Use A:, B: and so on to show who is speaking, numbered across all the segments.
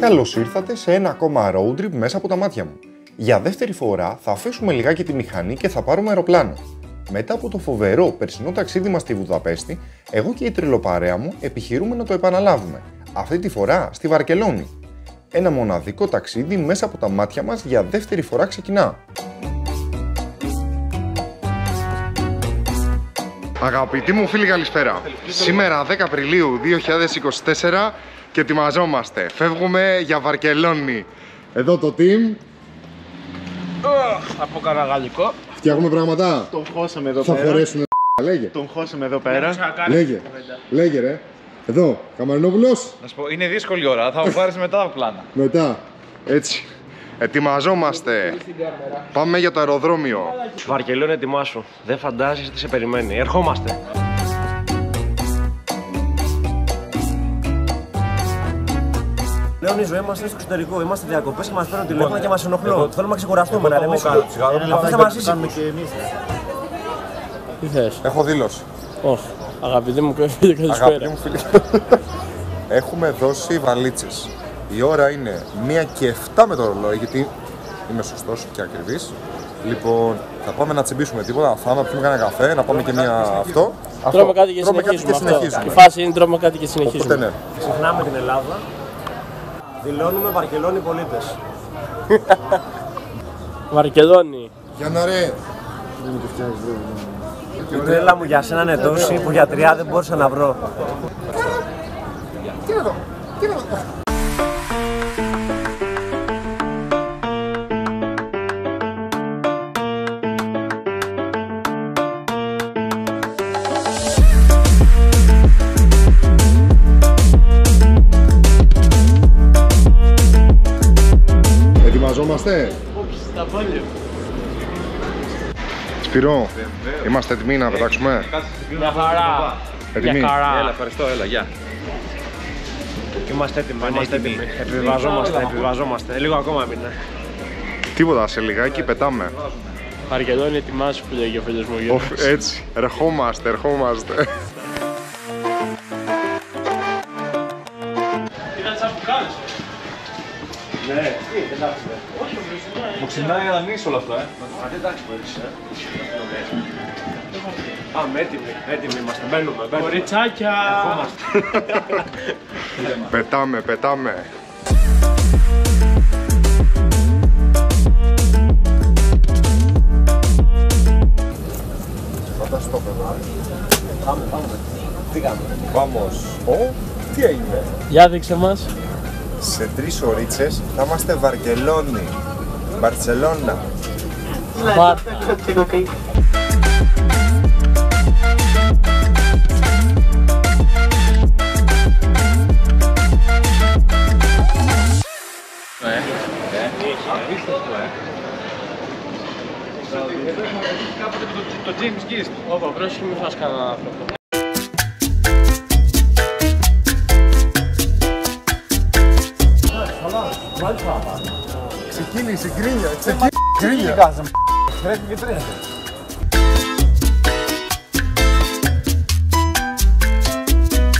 A: Καλώς ήρθατε σε ένα ακόμα road trip μέσα από τα μάτια μου. Για δεύτερη φορά θα αφήσουμε λιγάκι τη μηχανή και θα πάρουμε αεροπλάνο. Μετά από το φοβερό περσινό ταξίδι μας στη Βουδαπέστη, εγώ και η τρελοπαρέα μου επιχειρούμε να το επαναλάβουμε. Αυτή τη φορά στη Βαρκελόνη. Ένα μοναδικό ταξίδι μέσα από τα μάτια μας για δεύτερη φορά ξεκινά. Αγαπητοί μου φίλοι, καλησπέρα. Σήμερα 10 Απριλίου 2024 και ετοιμαζόμαστε. Φεύγουμε για Βαρκελόνη. Εδώ το team.
B: Από Καραγαλλικό.
A: Φτιάχνουμε πράγματα.
B: Τον χώσαμε εδώ
A: θα
B: πέρα.
A: Θα φορέσουν λέγε.
B: Τον χώσαμε εδώ πέρα.
A: Λέγε ρε. Εδώ, Καμαρινόπουλος.
C: Να σου πω, είναι δύσκολη ώρα, θα μου πάρεις μετά τα πλάνα.
A: Μετά. Έτσι. Ετοιμαζόμαστε. Πάμε για το αεροδρόμιο.
D: Βαρκελόνη, ετοιμάσου. Δεν φαντάζεσαι τι σε περιμένει. Ερχόμαστε. Πλέον η ζωή μας είναι στο εξωτερικό. Είμαστε διακοπές και μας παίρνουν τηλέφωνα και μας ενοχλούν. Θέλουμε να ξεκουραστούμε, να ρεμίσουμε. Αυτό θα μας ζήσει.
E: Τι θες?
A: Έχω δήλωση.
E: Όχι. Αγαπητοί μου φίλοι, καλησπέρα.
A: Αγαπητοί μου φίλοι. Έχουμε δώσει βαλίτσες. Η ώρα είναι 1 και 7 με το ρολόι, γιατί είμαι σωστός και ακριβής. Λοιπόν, θα πάμε να τσιμπήσουμε τίποτα, θα πάμε να πιούμε κανένα καφέ, να πάμε και μια αυτό.
E: Τρώμε κάτι και συνεχίζουμε. Η φάση είναι τρώμε κάτι και συνεχίζουμε.
A: Οπότε, ναι.
D: Ξεχνάμε την Ελλάδα. Δηλώνουμε Βαρκελόνη πολίτες.
E: Βαρκελόνη.
A: Για να ρε.
D: Η τρέλα μου για σένα είναι τόση που για 3 δεν μπορούσα να βρω.
A: Κοίτα εδώ. Ετοιμαζόμαστε. Σπυρό, είμαστε έτοιμοι να πετάξουμε.
E: Μια χαρά.
A: Έτοιμοι.
C: Έλα, ευχαριστώ, έλα, γεια.
D: Είμαστε έτοιμοι. Επιβαζόμαστε. Λίγο ακόμα έμεινε.
A: Τίποτα, σε λιγάκι πετάμε.
E: Βαρκελόνη, ετοιμάσου που λέγει ο φίλος μου Γιώργος.
A: Έτσι, ερχόμαστε.
E: Τι θα τσαμπουκάλεις?
D: Ναι, δεν τα έχουμε.
C: Μου ξυπνάει ανανείς όλα αυτά,
D: Δεν τα έχεις. Πάμε, έτοιμοι είμαστε. Μπαίνουμε.
E: Κοριτσάκια!
A: Πετάμε. Φανταστό παιδά.
D: Πάμε. Φύγαμε.
A: Vamos. Τι έγινε?
E: Για δείξε μας.
A: Σε 3 ωρίτσες θα είμαστε Βαρκελόνη. Μπαρτσελώνα.
C: Κάποτε το James Gist.
E: Όπα, πρόσεχε μη φας κανέναν άνθρωπο.
A: Ξεκίνησε γκρίνια.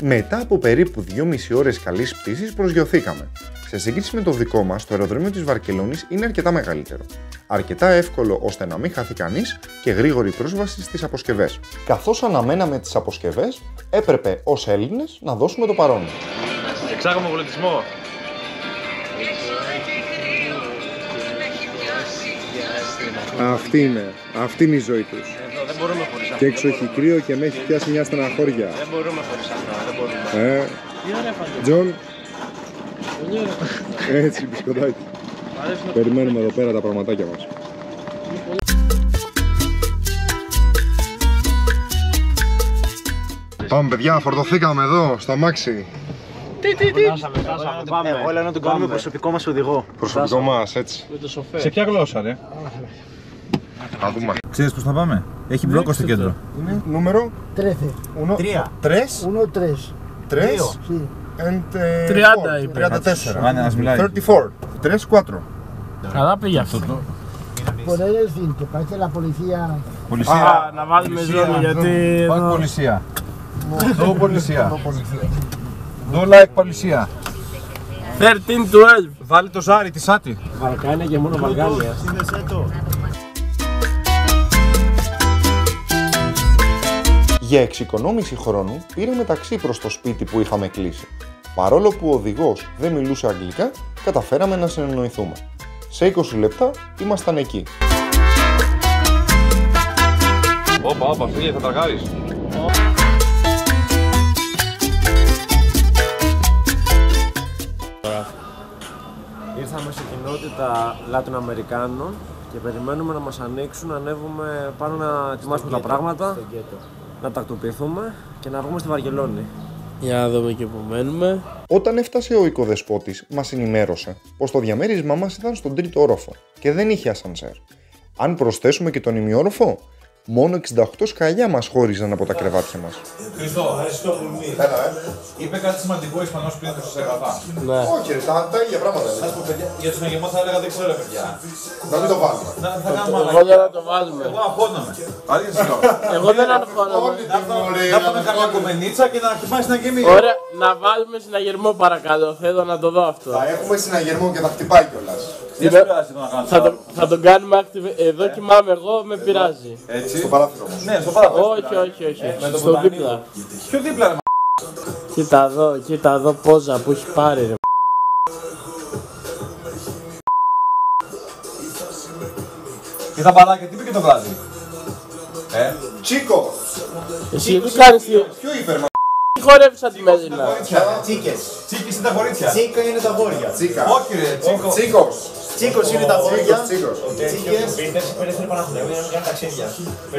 A: Μετά από περίπου 2,5 ώρες καλής πτήσης προσγειωθήκαμε. Σε σύγκριση με το δικό μας, το αεροδρόμιο της Βαρκελόνης είναι αρκετά μεγαλύτερο. Αρκετά εύκολο ώστε να μην χαθεί κανείς και γρήγορη πρόσβαση στις αποσκευές. Καθώς αναμέναμε τις αποσκευές, έπρεπε ως Έλληνες να δώσουμε το παρόν.
C: Εξάγαμε πολιτισμό.
A: Αυτή είναι η ζωή τους.
D: Εδώ δεν μπορούμε χωρίς αυτό.
A: Και έξω έχει κρύο και με έχει πιάσει μια στεναχώρια.
D: Δεν μπορούμε χωρίς αυτό.
A: Τζον. Έτσι, μπισκοτάκι. Περιμένουμε εδώ πέρα τα πραγματάκια μας. Πάμε παιδιά, φορτωθήκαμε εδώ, στο αμάξι.
D: Πάμε. Εγώ λέω να τον κάνουμε προσωπικό μας οδηγό.
A: Προσωπικό μας, έτσι.
E: Με το σοφέρ.
C: Σε ποια γλώσσα, ρε?
A: Θα δούμε.
C: Ξέρεις πώς θα πάμε? Έχει μπλόκο στο κέντρο.
A: Είναι νούμερο
D: 3.
A: 3. 3.
F: Sí.
E: 30 είπε.
A: 34.
C: Μας μιλάει.
A: 34. 3-4.
E: Καλά πήγε αυτό το.
F: Poner el cinto, parece la policía.
C: Πολυσία.
E: Να βάλουμε ζώνη γιατί.
C: Fuck πολυσία. No πολυσία. No like πολυσία.
E: 13-12.
C: Βάλει το ζάρι τη Σάτι.
D: Βαλκάνια και μόνο Βαλκάνια.
A: Για εξοικονόμηση χρόνου πήραμε ταξί προς το σπίτι που είχαμε κλείσει. Παρόλο που ο οδηγός δεν μιλούσε αγγλικά, καταφέραμε να συνεννοηθούμε. Σε 20 λεπτά ήμασταν εκεί.
C: Όπα, φίλε, θα τραγάρεις.
D: Ήρθαμε σε κοινότητα Λάτων Αμερικάνων και περιμένουμε να μας ανοίξουν, να ανέβουμε πάνω να ετοιμάσουμε τα πράγματα, να τακτοποιηθούμε και να βγούμε στη Βαρκελόνη.
E: Για να δούμε και που μένουμε.
A: Όταν έφτασε ο οικοδεσπότης, μας ενημέρωσε πως το διαμέρισμά μας ήταν στον τρίτο όροφο και δεν είχε ασανσέρ. Αν προσθέσουμε και τον ημιόροφο, μόνο 68 σκαλιά μας χώριζαν από τα κρεβάτια μας.
C: Χριστό, είπε κάτι σημαντικό ο Ισπανός πριν το σας έγραφα.
E: Ναι.
A: Όχι, τα ίδια πράγματα.
C: Για τον αγεμό θα έλεγα δεν ξέρω, παιδιά.
A: Να μην το βάλουμε.
C: Θα κάνουμε
E: Εγώ δεν θα το βάλουμε.
C: Εγώ αγχώνομαι. Αλήθεια.
E: Εγώ δεν αγχώνομαι.
C: Να πάμε καμιά κομμενίτσα και να χτυπάει στην αγεμή.
E: Ωραία, να βάλουμε συναγερμό παρακαλώ. Θέλω να το δω αυτό.
A: Θα έχουμε συναγερμό και θα χτυπάει κιόλας.
C: Δεν σε πειράζει να κάνουμε.
E: Θα τον κάνουμε active. Εδώ κοιμάμαι εγώ, με πειράζει.
C: Έτσι.
A: Στο παράθυρο όμως.
C: Ναι, στο παράθυρο.
E: Όχι. Στο δίπλα.
C: Πιο δίπλα, ρε.
E: Κοίτα εδώ πόζα που έχει πάρει ρε.
C: Και τα μπαλάκια, τι πήγε το βράδυ.
A: Τσίκο!
E: Εσύ τι κάνεις,
A: Ποιο είπε,
E: τι χορεύεις σαν τη Μελίνα.
F: Τσίκες.
C: Τσίκης είναι τα κορίτσια.
F: Τσίκα είναι τα γόρια.
A: Τσίκα.
C: Όχι ρε, τσίκο.
A: Τσίκος.
F: Τσίκος είναι τα γόρια.
A: Τσίκος.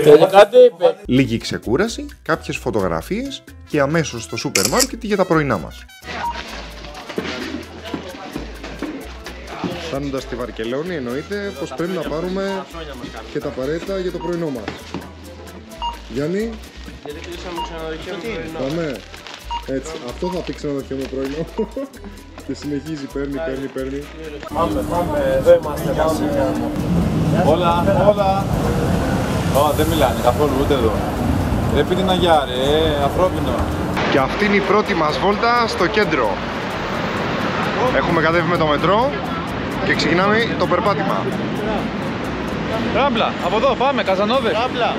E: Τελικά τι είπε.
A: Λίγη ξεκούραση, κάποιες φωτογραφίες και αμέσως στο σούπερ μάρκετ για τα πρωινά μας. Φτάνοντας στη Βαρκελόνη εννοείται πως πρέπει να πάρουμε και τα απαραίτητα για το πρωινό μας. Γιάννη,
E: Γιατί κλείσαμε ξενοδοχείο με πρωινό.
A: πάμε. Έτσι, αυτό θα πει ξενοδοχείο με πρωινό. Και συνεχίζει, παίρνει.
D: Πάμε, εδώ είμαστε.
C: Όλα. Δεν μιλάνε καθόλου ούτε εδώ. Ρε πείτε να γεια ρε, ανθρώπινο.
A: Και αυτή είναι η πρώτη μας βόλτα στο κέντρο. Έχουμε κατέβει με το μετρό και ξεκινάμε το περπάτημα.
C: Ράμπλα, από εδώ πάμε, Καζανόβες. Ράμπλα.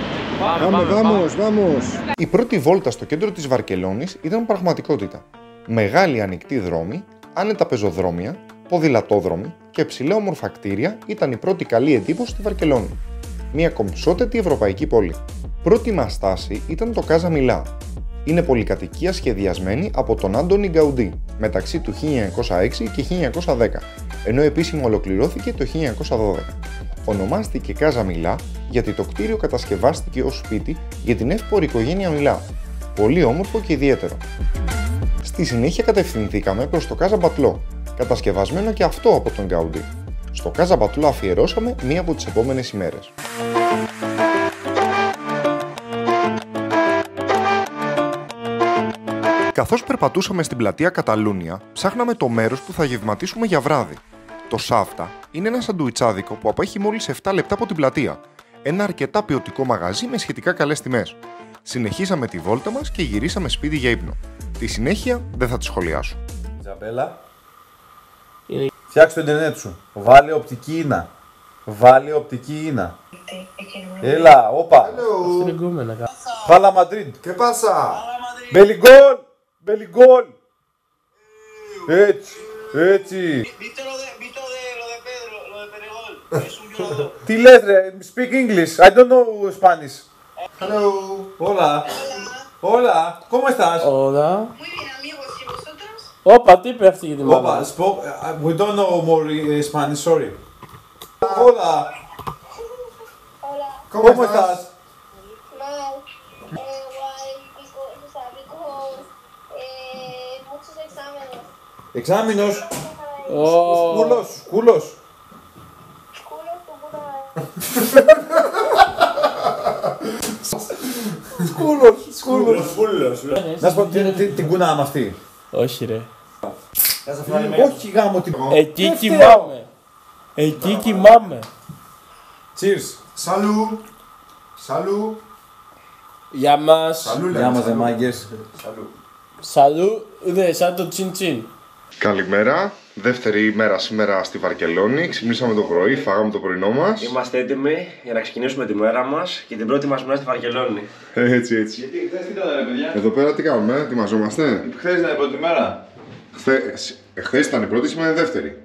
A: Βάμος. Η πρώτη βόλτα στο κέντρο της Βαρκελόνης ήταν πραγματικότητα. Μεγάλη ανοιχτή δρόμη, άνετα πεζοδρόμια, ποδηλατόδρομοι και ψηλά όμορφα κτίρια ήταν η πρώτη καλή εντύπωση στη Βαρκελόνη. Μια κομψότατη ευρωπαϊκή πόλη. Πρώτη μας στάση ήταν το Casa Milà. Είναι πολυκατοικία σχεδιασμένη από τον Άντονι Γκαουντί μεταξύ του 1906 και 1910, ενώ επίσημα ολοκληρώθηκε το 1912. Ονομάστηκε Casa Milà γιατί το κτίριο κατασκευάστηκε ως σπίτι για την εύπορη οικογένεια Μιλά. Πολύ όμορφο και ιδιαίτερο. Στη συνέχεια κατευθυνθήκαμε προς το Casa Batlló, κατασκευασμένο και αυτό από τον Γκαουντί. Στο Casa Batlló αφιερώσαμε μία από τις επόμενες ημέρες. Καθώς περπατούσαμε στην πλατεία Καταλούνια, ψάχναμε το μέρος που θα γευματίσουμε για βράδυ. Το Σάφτα είναι ένα σαντουιτσάδικο που απέχει μόλις 7 λεπτά από την πλατεία. Ένα αρκετά ποιοτικό μαγαζί με σχετικά καλές τιμές. Συνεχίσαμε τη βόλτα μας και γυρίσαμε σπίτι για ύπνο. Τη συνέχεια δεν θα τη σχολιάσω.
C: Ιζαμπέλα, φτιάξε το ίντερνετ σου. Βάλε οπτική ίνα. Έλα, όπα.
E: Στην εγκόμενα.
C: Πάλα Μαντρίντ.
A: ¿Qué pasa?
C: Μπελιγκόλ. Έτσι. Τι λες ρε, speak English, I don't know Spanish.
A: Hello.
C: Hola, ¿cómo estás?
E: Hola. Όπα, τι είπε αυτή για τη μάνα.
C: We don't know more Spanish, sorry. Hola. ¿Cómo estás?
G: Mal. Guay, because muchos exámenes.
C: Exámenes.
E: Ω,
C: Culos. Σκούλος. Να σου πω την κουνάμε αυτή.
E: όχι ρε.
C: Όχι γάμο την...
E: Εκεί κοιμάμαι.
C: Cheers.
A: Σαλού.
E: Για μας.
C: Γεια μας δε μάγκες.
E: Σαλού, δε, σαν το τσιν τσιν.
A: Καλημέρα. Δεύτερη ημέρα σήμερα στη Βαρκελόνη. Ξυπνήσαμε το πρωί, φάγαμε το πρωινό μας.
D: Είμαστε έτοιμοι για να ξεκινήσουμε τη μέρα μας και την πρώτη μας μέρα στη Βαρκελόνη.
A: Έτσι.
C: Γιατί χθες τι κάνατε, παιδιά?
A: Εδώ πέρα τι κάνουμε, ετοιμαζόμαστε.
C: Χθες ήταν η πρώτη μέρα.
A: Χθες ήταν η πρώτη, σήμερα είναι η δεύτερη.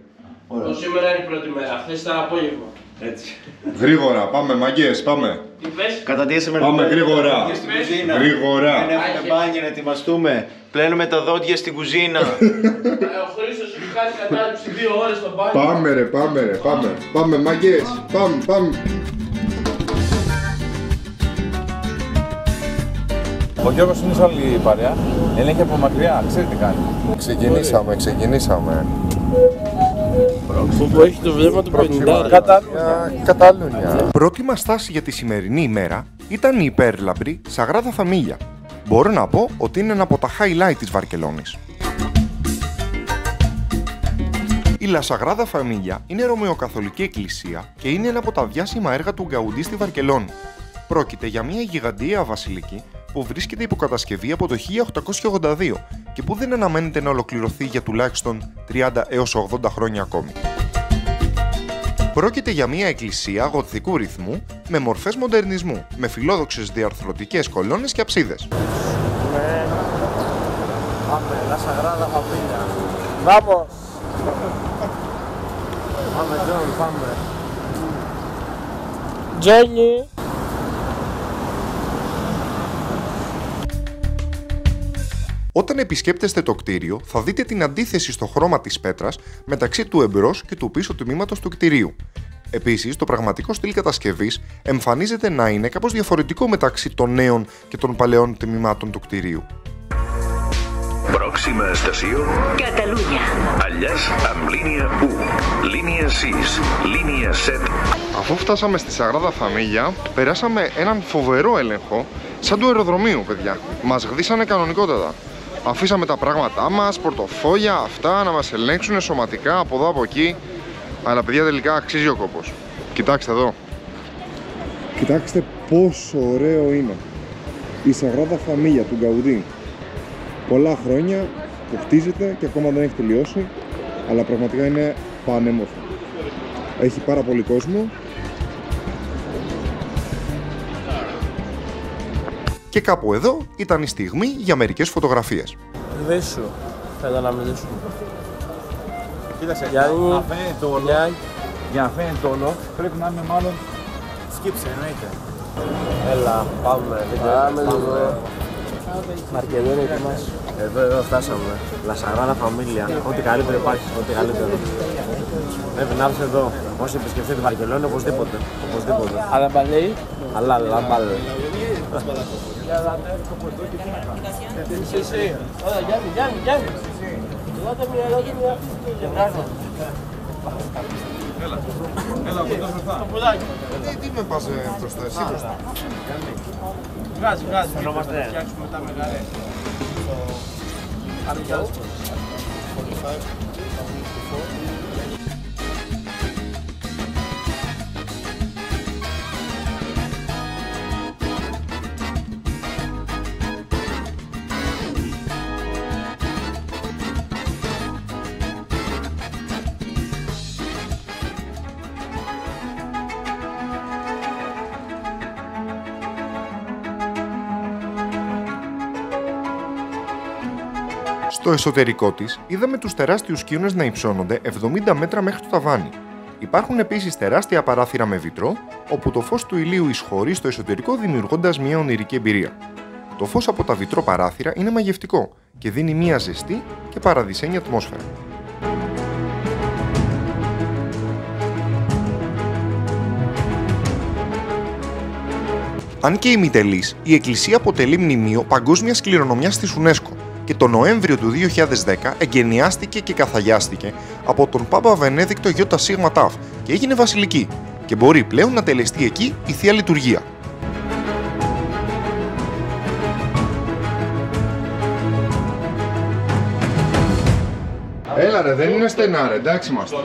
E: Το σήμερα είναι η πρώτη μέρα, χθες ήταν απόγευμα.
D: Έτσι.
A: Γρήγορα, πάμε μαγκές, πάμε.
E: Τι πες?
F: Κατατίεσαι με
A: Πάμε γρήγορα.
F: στην κουζίνα.
A: Γρήγορα.
F: Δεν έχουμε μπάνια να ετοιμαστούμε. Πλένουμε τα δόντια στην κουζίνα.
E: Ο Χρήστος έχει κάνει κατάληψη 2 ώρες στο μπάνιο.
A: Πάμε ρε, πάμε μαγκές, πάμε.
C: Ο Γιώργος είναι σε άλλη παρέα. Ελέγχει από μακριά, ξέρει τι κάνει.
A: Ξεκινήσαμε.
E: Που έχει το βλέμμα του 50.
A: Καταλούνια. Πρώτη μας στάση για τη σημερινή ημέρα ήταν η υπέρλαμπρη Σαγράδα Φαμίλια. Μπορώ να πω ότι είναι ένα από τα highlight της Βαρκελόνης. Η La Sagrada Familia είναι ρωμαιοκαθολική εκκλησία και είναι ένα από τα διάσημα έργα του Γκαουντί στη Βαρκελόνη. Πρόκειται για μια γιγαντιαία βασιλική που βρίσκεται υποκατασκευή από το 1882 και που δεν αναμένεται να ολοκληρωθεί για τουλάχιστον 30 έως 80 χρόνια ακόμη. Πρόκειται για μια εκκλησία γοτθικού ρυθμού με μορφές μοντερνισμού, με φιλόδοξες διαρθρωτικές κολόνες και αψίδες.
D: Πάμε, La Sagrada Familia.
E: Vamos!
D: Πάμε, Τζον, πάμε.
E: Τζόνι!
A: Όταν επισκέπτεστε το κτίριο, θα δείτε την αντίθεση στο χρώμα της πέτρας μεταξύ του εμπρός και του πίσω τμήματος του κτιρίου. Επίσης, το πραγματικό στυλ κατασκευής εμφανίζεται να είναι κάπως διαφορετικό μεταξύ των νέων και των παλαιών τμήματων του κτιρίου.
H: Pròxima estació Catalunya. Enllaç amb línia 1, línia 6, línia 7.
A: Αφού φτάσαμε στη Σαγράδα Φαμίλια, περάσαμε έναν φοβερό έλεγχο σαν του αεροδρομίου, παιδιά. Μας γδίσανε κανονικότατα. Αφήσαμε τα πράγματά μας, πορτοφόλια, αυτά να μας ελέγξουν σωματικά από εδώ από εκεί. Αλλά παιδιά, τελικά αξίζει ο κόπος. Κοιτάξτε εδώ. Κοιτάξτε πόσο ωραίο είναι η Σαγράδα Φαμίλια του Γκαουντί. Πολλά χρόνια που χτίζεται και ακόμα δεν έχει τελειώσει, αλλά πραγματικά είναι πανέμορφο. Έχει πάρα πολύ κόσμο. Και κάπου εδώ ήταν η στιγμή για μερικές φωτογραφίες.
E: Δέσου. Θέλω να μιλήσουμε.
C: Κοίταξε,
E: Γιάννη,
C: να φαίνεται το όλο. Για να φαίνεται όλο, πρέπει να είναι μάλλον σκύψε, εννοείται.
D: Έλα, πάμε.
E: Πάμε λίγο. Μαρκελόνη, ετοιμάσου.
D: Εδώ φτάσαμε. La Sagrada Familia. Ό,τι καλύτερο υπάρχει, ό,τι καλύτερο. Πρέπει να έρθει εδώ. Όσοι επισκεφτείτε τη Βαρκελόνη, οπωσδήποτε.
E: Αλλά μπαλέει.
D: Αλλά μπάλε.
E: Ωραία, Γιάννη. Ελάτε μια ερώτηση.
C: Έλα, από εδώ μπροστά.
E: Το πουλάκι.
A: Τι με πας μπροστά, εσύ μπροστά.
E: Βγάζει.
D: Φαινόμαστε.
E: Θα φτιάξουμε τα μεγάλα.
A: Στο εσωτερικό της είδαμε τους τεράστιους σκύονες να υψώνονται 70 μέτρα μέχρι το ταβάνι. Υπάρχουν επίσης τεράστια παράθυρα με βιτρό, όπου το φως του ηλίου εισχωρεί στο εσωτερικό δημιουργώντας μια ονειρική εμπειρία. Το φως από τα βιτρό παράθυρα είναι μαγευτικό και δίνει μια ζεστή και παραδεισένια ατμόσφαιρα. Αν και ημιτελής, η εκκλησία αποτελεί μνημείο παγκόσμιας κληρονομιάς της UNESCO και το Νοέμβριο του 2010 εγκαινιάστηκε και καθαγιάστηκε από τον Πάπα Βενέδικτο ΙΣ και έγινε βασιλική και μπορεί πλέον να τελεστεί εκεί η Θεία Λειτουργία. Έλα ρε, δεν είναι στενά ρε, εντάξει είμαστε.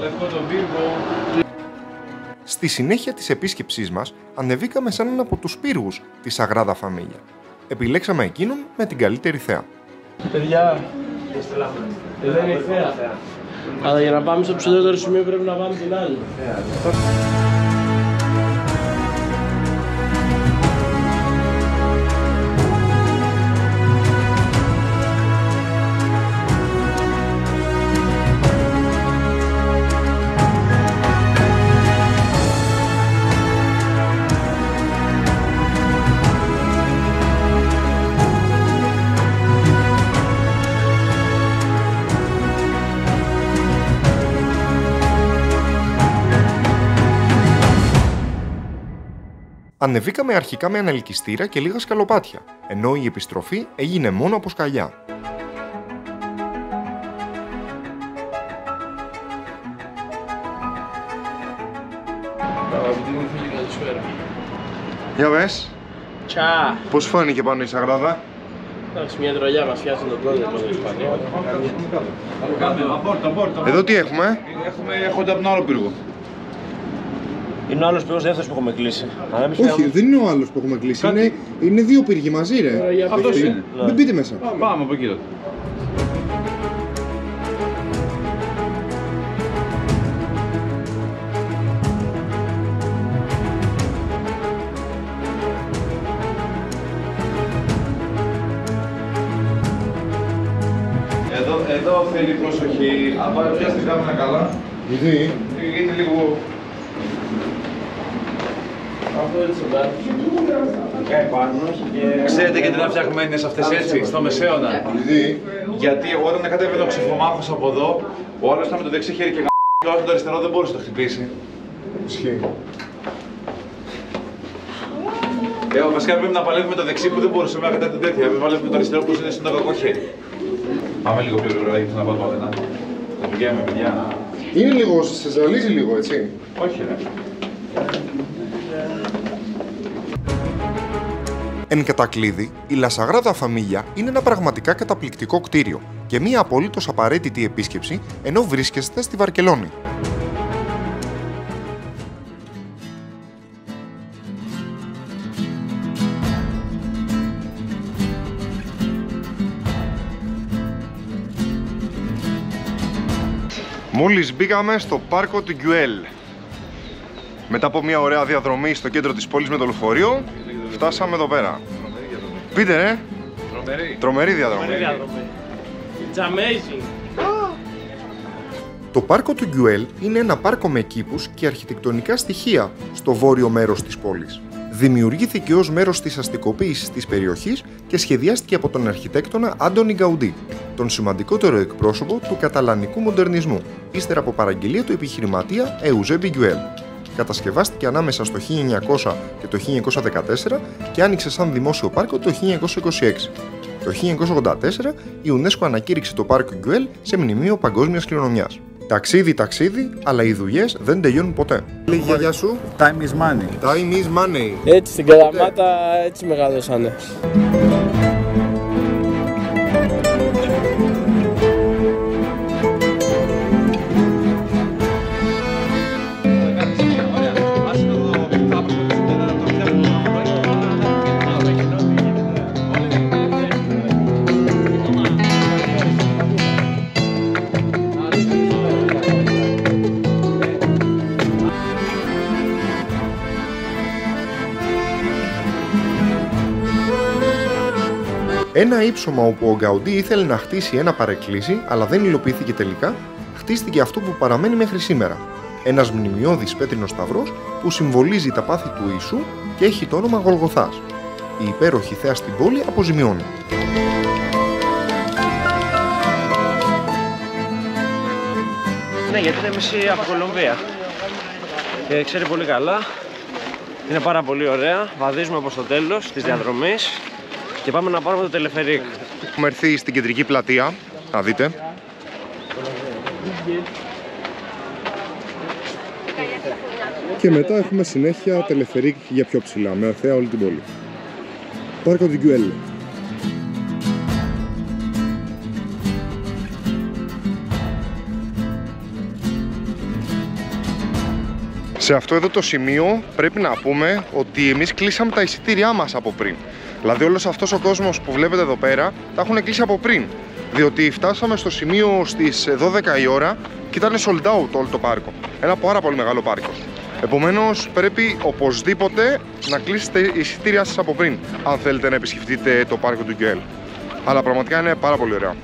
A: Στη συνέχεια της επίσκεψής μας, ανεβήκαμε σε έναν από τους πύργους της Sagrada Familia. Επιλέξαμε εκείνον με την καλύτερη θέα.
E: Παιδιά, εδώ είναι η θέα. Αλλά για να πάμε στο ψηλότερο σημείο πρέπει να πάμε την άλλη.
A: Ανεβήκαμε αρχικά με ανελκυστήρα και λίγα σκαλοπάτια, ενώ η επιστροφή έγινε μόνο από σκαλιά.
E: Αγαπητοί μου φίλοι, καλησπέρα.
A: Για πες,
E: Τσα!
A: πώς φάνηκε πάνω η Σαγράδα?
E: Εντάξει, μια τρολιά μας φτιάχνει τον κόλλο από την Ισπανία.
A: Εδώ τι έχουμε?
C: Έχονται από τον άλλο πύργο.
D: Είναι ο άλλος πύργος δεύτερος που έχουμε κλείσει.
A: Όχι, δεν είναι ο άλλος που έχουμε κλείσει. Είναι δύο πύργοι μαζί, ρε.
C: Αυτός είναι.
A: Δεν μπείτε μέσα.
C: Πάμε από εκεί τότε. Εδώ θέλει προσοχή. Αν πάρει πια στην κάμερα καλά.
A: Γιατί?
C: Είναι λίγο...
E: Αυτό έτσι
C: Ξέρετε γιατί να φτιάχνουμε έννοιες αυτές έτσι, στο μεσαίωνα. Γιατί όταν κατέβαινε ο ξεφομάχος από εδώ, ο άλλος ήταν με το δεξί χέρι και γ***, το αριστερό δεν μπορούσε να το χτυπήσει.
A: Ισχύει.
C: Βασικά πρέπει να παλεύουμε το δεξί που δεν μπορούσαμε να κατά την τέτοια. Πρέπει να παλεύουμε το αριστερό που είναι στο κακό χέρι. Πάμε λίγο πιο γρήγορα, έχεις να πάω τότε, να. Το πηγαίνουμε, παιδιά.
A: Είναι λίγο, σε ζαλίζει λίγο, έτσι.
C: Όχι, ρε.
A: Εν κατακλείδη, η La Sagrada Familia είναι ένα πραγματικά καταπληκτικό κτίριο και μία απολύτως απαραίτητη επίσκεψη ενώ βρίσκεστε στη Βαρκελόνη. Μόλις μπήκαμε στο πάρκο του Γκιουέλ. Μετά από μια ωραία διαδρομή στο κέντρο της πόλης με το λεωφορείο, φτάσαμε εδώ πέρα. Πείτε ρε! Τρομερή διαδρομή.
E: It's amazing.
A: Το πάρκο του Γκιουέλ είναι ένα πάρκο με κήπους και αρχιτεκτονικά στοιχεία στο βόρειο μέρος της πόλης. Δημιουργήθηκε ως μέρος της αστικοποίησης της περιοχής και σχεδιάστηκε από τον αρχιτέκτονα Άντονι Γκαουντί, τον σημαντικότερο εκπρόσωπο του καταλανικού μοντερνισμού, ύστερα από παραγγελία του επιχειρηματία Εουζέμπι Γκιουέλ. Κατασκευάστηκε ανάμεσα στο 1900 και το 1914 και άνοιξε σαν δημόσιο πάρκο το 1926. Το 1984 η UNESCO ανακήρυξε το πάρκο Γκιουέλ σε μνημείο παγκόσμιας κληρονομιάς. Ταξίδι, αλλά οι δουλειές δεν τελειώνουν ποτέ. Λέει η γιαγιά σου,
C: Time is money.
A: Time is money.
E: Έτσι στην Καλαμάτα έτσι μεγαλώσανε.
A: Ένα ύψωμα όπου ο Γκαουντί ήθελε να χτίσει ένα παρεκκλήσι, αλλά δεν υλοποιήθηκε τελικά, χτίστηκε αυτό που παραμένει μέχρι σήμερα. Ένας μνημειώδης πέτρινος σταυρός που συμβολίζει τα πάθη του Ιησού και έχει το όνομα Γολγοθάς. Η υπέροχη θέα στην πόλη αποζημιώνει.
D: Ναι, γιατί είναι μισή από Κολομβία. Και ξέρει πολύ καλά. Είναι πάρα πολύ ωραία. Βαδίζουμε προς το τέλος της διαδρομής και πάμε να πάρουμε το τελεφερίκ.
A: Έχουμε έρθει στην κεντρική πλατεία, να δείτε. Και μετά έχουμε συνέχεια τελεφερίκ για πιο ψηλά, με θέα όλη την πόλη. Πάρκο του Γκιουέλ. Σε αυτό εδώ το σημείο πρέπει να πούμε ότι εμείς κλείσαμε τα εισιτήριά μας από πριν. Δηλαδή όλος αυτός ο κόσμος που βλέπετε εδώ πέρα τα έχουν κλείσει από πριν. διότι φτάσαμε στο σημείο στις 12 η ώρα και ήταν sold out όλο το πάρκο. Ένα πάρα πολύ μεγάλο πάρκο. Επομένως πρέπει οπωσδήποτε να κλείσετε εισιτήριά σας από πριν, αν θέλετε να επισκεφτείτε το πάρκο του Γκουέλ. Αλλά πραγματικά είναι πάρα πολύ ωραία.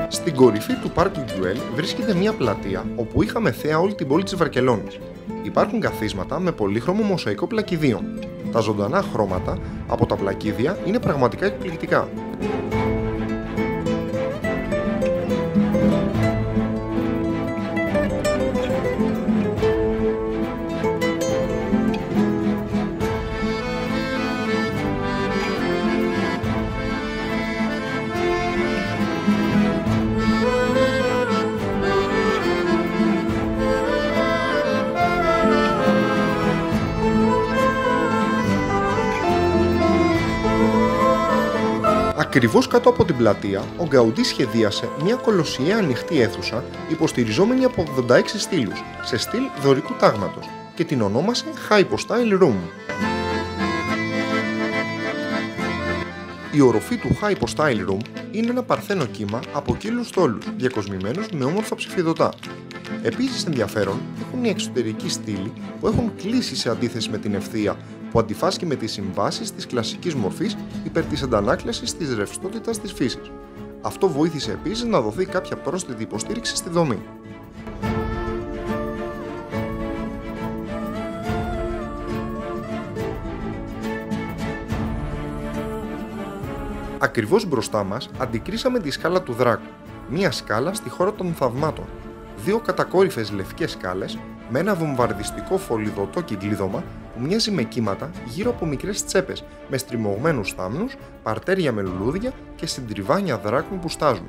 A: Στην κορυφή του πάρκου Γκουέλ βρίσκεται μια πλατεία όπου είχαμε θέα όλη την πόλη της Βαρκελόνης. Υπάρχουν καθίσματα με πολύχρωμο μοσαϊκό πλακιδίων. Τα ζωντανά χρώματα από τα πλακίδια είναι πραγματικά εκπληκτικά. Ακριβώς κάτω από την πλατεία, ο Γκαουντί σχεδίασε μια κολοσιαία ανοιχτή αίθουσα υποστηριζόμενη από 86 στήλους σε στυλ δωρικού τάγματος και την ονόμασε Hypostyle Room. Η οροφή του Hypostyle Room είναι ένα παρθένο κύμα από κύλους στόλους διακοσμημένους με όμορφα ψηφιδωτά. Επίσης ενδιαφέρον έχουν οι εξωτερικοί στήλοι που έχουν κλείσει σε αντίθεση με την ευθεία, που αντιφάσκει με τις συμβάσεις της κλασικής μορφής υπέρ της αντανάκλασης της ρευστότητας της φύσης. Αυτό βοήθησε επίσης να δοθεί κάποια πρόσθετη υποστήριξη στη δομή. Ακριβώς μπροστά μας αντικρίσαμε τη σκάλα του Δράκου, μία σκάλα στη χώρα των θαυμάτων. Δύο κατακόρυφες λευκές σκάλες με ένα βομβαρδιστικό φωλιδωτό κυκλίδωμα που μοιάζει με κύματα γύρω από μικρές τσέπες με στριμωγμένους θάμνους, παρτέρια με λουλούδια και συντριβάνια δράκων που στάζουν.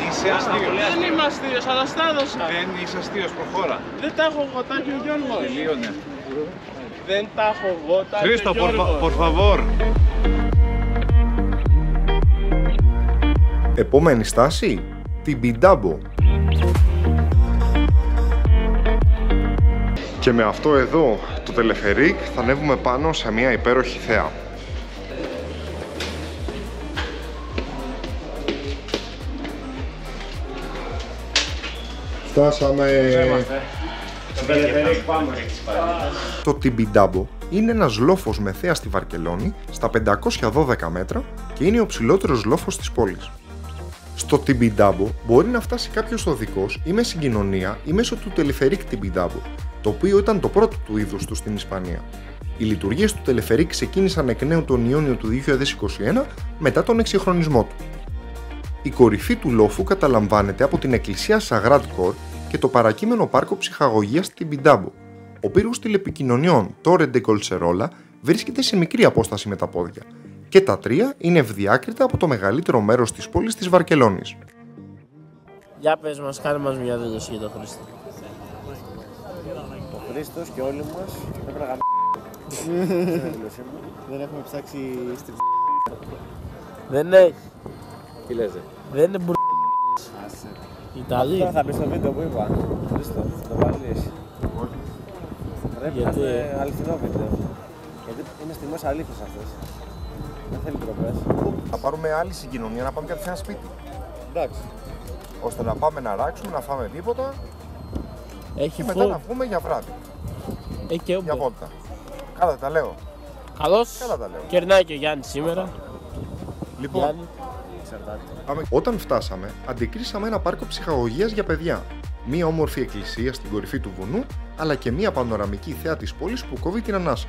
C: Είσαι αστείος.
E: Δεν είμαι αστείος, αλλά στα έδωσα.
C: Δεν είσαι αστείος, προχώρα.
E: Δεν τα έχω εγώ, τα έχει ο Γιώργος.
C: Τελείωνε.
E: Δεν τα έχω εγώ, τα έχει ο
C: Χρήστο,
E: Γιώργος.
C: por favor.
A: Επόμενη στάση, Τιμπιντάμπο. Και με αυτό εδώ το τελεφερίκ θα ανέβουμε πάνω σε μια υπέροχη θέα. Φτάσαμε. Το Τιμπιντάμπο είναι ένας λόφος με θέα στη Βαρκελόνη στα 512 μέτρα και είναι ο ψηλότερος λόφος της πόλης. Στο Τιμπιντάμπο μπορεί να φτάσει κάποιος οδικός ή με συγκοινωνία ή μέσω του τελεφερίκ Τιμπιντάμπο, το οποίο ήταν το πρώτο του είδους του στην Ισπανία. Οι λειτουργίες του τελεφερίκ ξεκίνησαν εκ νέου τον Ιούνιο του 2021 μετά τον εξυγχρονισμό του. Η κορυφή του λόφου καταλαμβάνεται από την εκκλησία Σαγράτ Κορ και το παρακείμενο πάρκο ψυχαγωγίας Τιμπιντάμπο. Ο πύργος τηλεπικοινωνιών Torre de Collserola βρίσκεται σε μικρή απόσταση με τα πόδια και τα τρία είναι ευδιάκριτα από το μεγαλύτερο μέρος της πόλης της Βαρκελόνης.
E: Για πες μας, κάνε μας μια δήλωση για τον Χρήστο.
D: Ο Χρήστος και όλοι μας πρέπει να δεν έχουμε ψάξει στην
E: Δεν έχει.
D: Τι λες,
E: Δεν είναι μπουρ... Ιταλή.
D: Τώρα θα μπει στο βίντεο που είπα. Χρήστο, θα το βάλεις. Πρέπει να είναι αληθινό βίντεο. Γιατί είναι στιγμές αλήθειες αυτές. Δεν θέλει τροπές.
A: Θα πάρουμε άλλη συγκοινωνία να πάμε κατευθείαν σπίτι.
D: Εντάξει.
A: Ώστε να πάμε να ράξουμε, να φάμε τίποτα
E: Έχει
A: και μετά να βγούμε για βράδυ.
E: Έχει και
A: Για βόλτα. Καλά τα λέω.
E: Καλώς.
A: Καλά τα λέω.
E: Κερνάει και ο Γιάννης σήμερα.
A: Λοιπόν,
E: Γιάννη.
A: όταν φτάσαμε, αντικρίσαμε ένα πάρκο ψυχαγωγίας για παιδιά. Μία όμορφη εκκλησία στην κορυφή του βουνού, αλλά και μία πανοραμική θέα της πόλης που κόβει την ανάσα.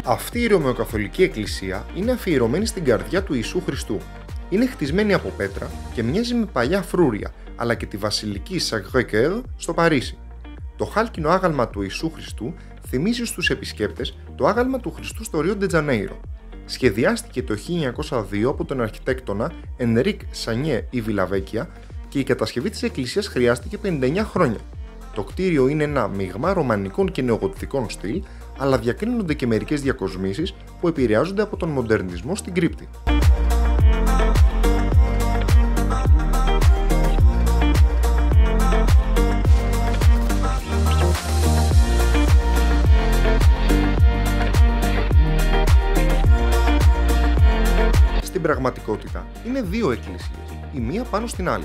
A: Αυτή η ρωμαιοκαθολική εκκλησία είναι αφιερωμένη στην καρδιά του Ιησού Χριστού. Είναι χτισμένη από πέτρα και μοιάζει με παλιά φρούρια, αλλά και τη βασιλική Sacré-Cœur στο Παρίσι. Το χάλκινο άγαλμα του Ιησού Χριστού θυμίζει στους επισκέπτες το άγαλμα του Χριστού στο Ρίο ντε Τζανέιρο. Σχεδιάστηκε το 1902 από τον αρχιτέκτονα Ενρίκ Σανιέ η Βιλαβέκια και η κατασκευή της εκκλησίας χρειάστηκε 59 χρόνια. Το κτίριο είναι ένα μείγμα ρωμανικών και νεογοτθικών στυλ, αλλά διακρίνονται και μερικές διακοσμήσεις που επηρεάζονται από τον μοντερνισμό στην κρύπτη. πραγματικότητα είναι δύο εκκλησίες, η μία πάνω στην άλλη.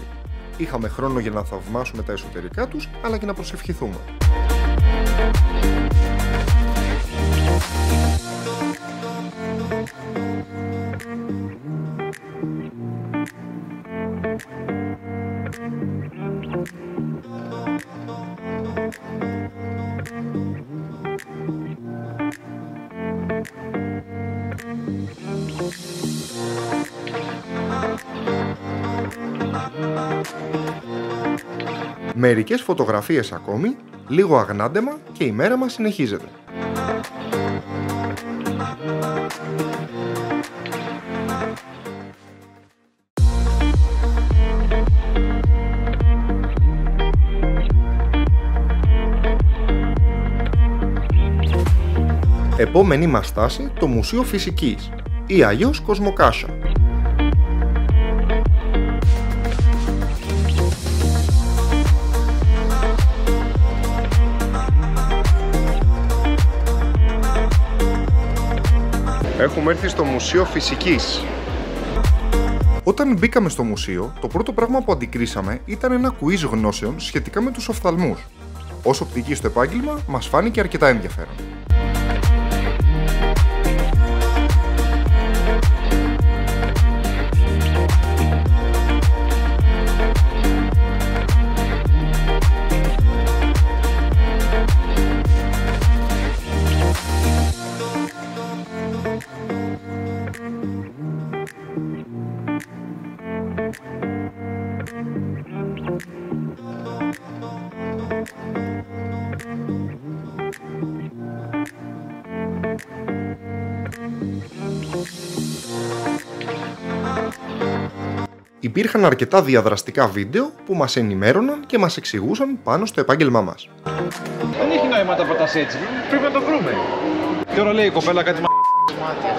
A: Είχαμε χρόνο για να θαυμάσουμε τα εσωτερικά τους, αλλά και να προσευχηθούμε. Μερικές φωτογραφίες ακόμη, λίγο αγνάντεμα και η μέρα μας συνεχίζεται. Επόμενη μας στάση, το Μουσείο Φυσικής ή αλλιώς Κοσμοκάσα. Έχουμε έρθει στο Μουσείο Φυσικής. Όταν μπήκαμε στο μουσείο, το πρώτο πράγμα που αντικρίσαμε ήταν ένα quiz γνώσεων σχετικά με τους οφθαλμούς. Ως οπτική στο επάγγελμα, μας φάνηκε αρκετά ενδιαφέρον. Υπήρχαν αρκετά διαδραστικά βίντεο που μας ενημέρωναν και μας εξηγούσαν πάνω στο επάγγελμά μας.
C: Δεν έχει νόημα να τα πατάς έτσι, πρέπει να το βρούμε. Τώρα λέει η κοπέλα κάτι μάτια.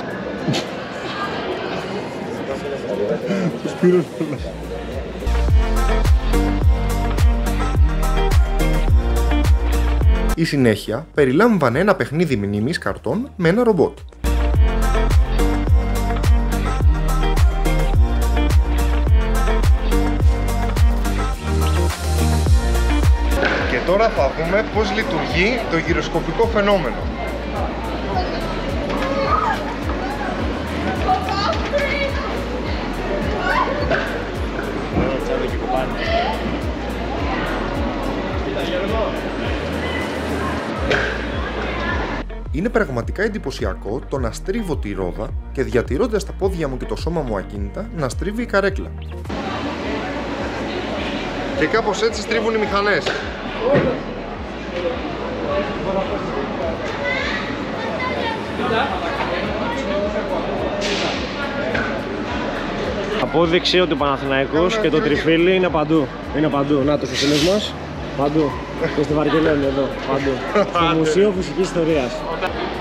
A: Η συνέχεια περιλάμβανε ένα παιχνίδι μνήμης καρτών με ένα ρομπότ. Και τώρα θα δούμε πώς λειτουργεί το γυροσκοπικό φαινόμενο. Είναι πραγματικά εντυπωσιακό το να στρίβω τη ρόδα και διατηρώντας τα πόδια μου και το σώμα μου ακίνητα να στρίβει η καρέκλα. Και κάπως έτσι στρίβουν οι μηχανές.
D: Απόδειξη ότι ο Παναθηναϊκός και το τριφύλι είναι παντού. Είναι παντού. Να το στους φίλους μας. Παντού. Και στη Βαρκελόνη εδώ. Παντού. Στο Μουσείο Φυσικής Ιστορίας.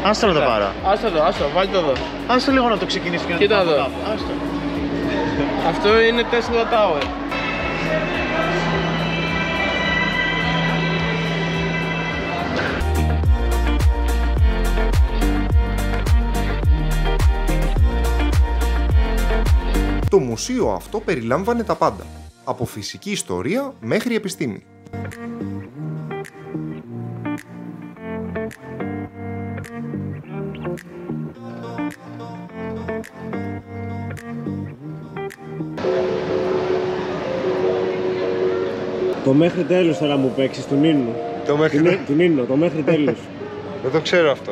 F: Άστα να το πάρω.
E: Άστο, βάλτε το εδώ.
F: Άστα λίγο να το ξεκινήσει και να
E: Κοίτα
F: το
E: εδώ.
F: πάρω. Άστο.
E: Αυτό είναι Tesla Tower.
A: Το μουσείο αυτό περιλάμβανε τα πάντα, από φυσική ιστορία μέχρι επιστήμη.
D: Το μέχρι τέλους θέλω να μου παίξεις, του Νίνου.
A: Το μέχρι...
D: Του Νίνου, το μέχρι τέλους.
A: Δεν το ξέρω αυτό.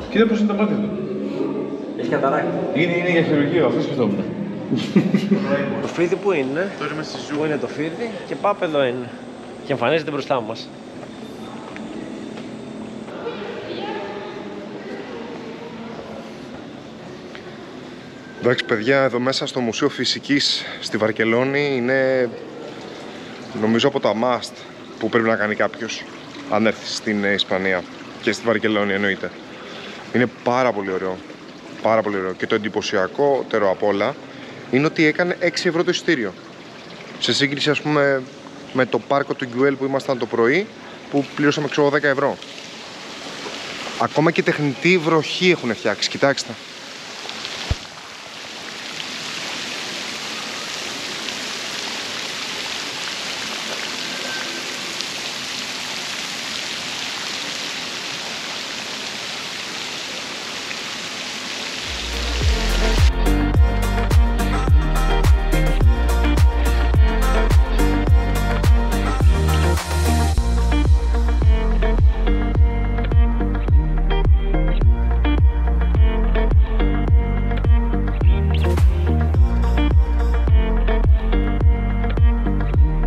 C: Κοίτα πώς είναι τα μάτια του.
D: Έχει καταράκτη.
C: Είναι για χειρουργείο, αυτό σκεφτόμουν.
D: Το φίδι που είναι, που είναι το φίδι και πάπ εδώ είναι. Και εμφανίζεται μπροστά μας.
A: Εντάξει παιδιά, εδώ μέσα στο Μουσείο Φυσικής στη Βαρκελόνη είναι νομίζω από τα must που πρέπει να κάνει κάποιος αν έρθει στην Ισπανία και στη Βαρκελόνη εννοείται. Είναι πάρα πολύ ωραίο. Πάρα πολύ ωραίο. Και το εντυπωσιακότερο απ' όλα είναι ότι έκανε 6 ευρώ το εισιτήριο. Σε σύγκριση, ας πούμε, με το πάρκο του Γκιουέλ που ήμασταν το πρωί, που πλήρωσαμε 10 ευρώ. Ακόμα και τεχνητή βροχή έχουν φτιάξει, κοιτάξτε.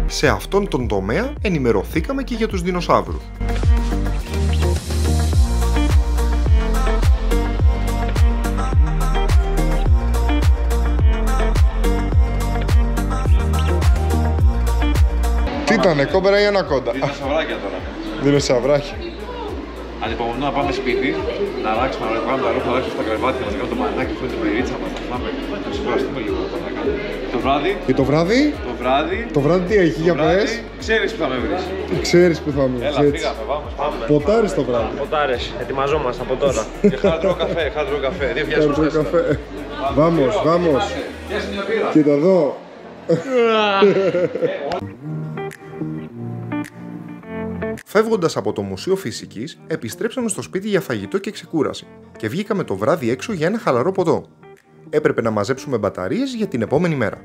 A: Σε αυτόν τον τομέα ενημερωθήκαμε και για τους δεινοσαύρους. Τι ήτανε, κόμπερα ή ανακόντα?
C: Δεινοσαυράκια τώρα.
A: Δεινοσαυράκια.
C: Ανυπομονώ να πάμε σπίτι, να αλλάξουμε, να βγάλουμε τα ρούχα, να αλλάξουμε στα κρεβάτια, να κάνουμε το μανάκι, αυτό είναι το μερίτσα μας, να φάμε, να ξεκουραστούμε λίγο να κάνουμε. Το βράδυ.
A: Και το βράδυ?
C: Το βράδυ
A: τι έχει, για πες?
C: Ξέρεις που θα με βρεις.
A: Ξέρεις που θα με βρεις.
C: Έλα, φύγαμε, πάμε.
A: Ποτάρες το βράδυ.
D: Ποτάρες, ετοιμαζόμαστε από τώρα.
C: Και χάντρο καφέ, 2.000
A: καφέ. Vamos. Κοίτα εδώ. Φεύγοντας από το Μουσείο Φυσικής, επιστρέψαμε στο σπίτι για φαγητό και ξεκούραση και βγήκαμε το βράδυ έξω για ένα χαλαρό ποτό. Έπρεπε να μαζέψουμε μπαταρίες για την επόμενη μέρα.